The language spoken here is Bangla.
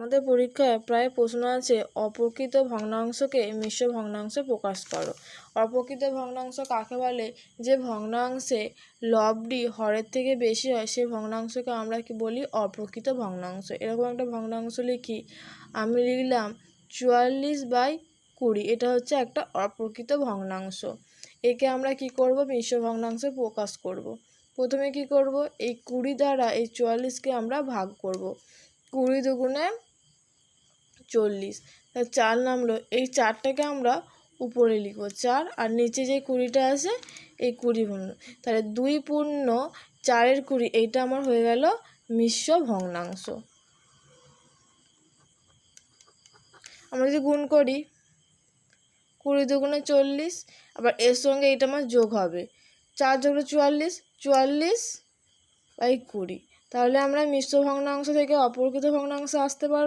আমাদের পরীক্ষায় প্রায় প্রশ্ন আছে অপ্রকৃত ভগ্নাংশকে মিশ্র ভগ্নাংশে প্রকাশ করো। অপ্রকৃত ভগ্নাংশ কাকে বলে? যে ভগ্নাংশে লবটি হরের থেকে বেশি হয় সেই ভগ্নাংশকে আমরা কি বলি? অপ্রকৃত ভগ্নাংশ। এরকম একটা ভগ্নাংশ লিখি, আমি লিখলাম 44/20, এটা হচ্ছে একটা অপ্রকৃত ভগ্নাংশ। একে আমরা কি করব? মিশ্র ভগ্নাংশে প্রকাশ করব। প্রথমে কি করব? এই 20 দ্বারা এই 44কে আমরা ভাগ করব। 20 দুগুণে 40, তাহলে 4 নামলো। এই 4টাকে আমরা উপরে লিখব 4, আর নিচে যে 20টা আছে এই 20 পূর্ণ, তাহলে 2 পূর্ণ 4-এর 20, এইটা আমার হয়ে গেল মিশ্র ভগ্নাংশ। আমরা যদি গুণ করি 20 দুগুণে 40, আবার এর সঙ্গে এইটা আমার যোগ হবে 4 যোগ 44, 44/20। তাহলে আমরা মিশ্র ভগ্নাংশ থেকে অপ্রকৃত ভগ্নাংশে আসতে পারবো।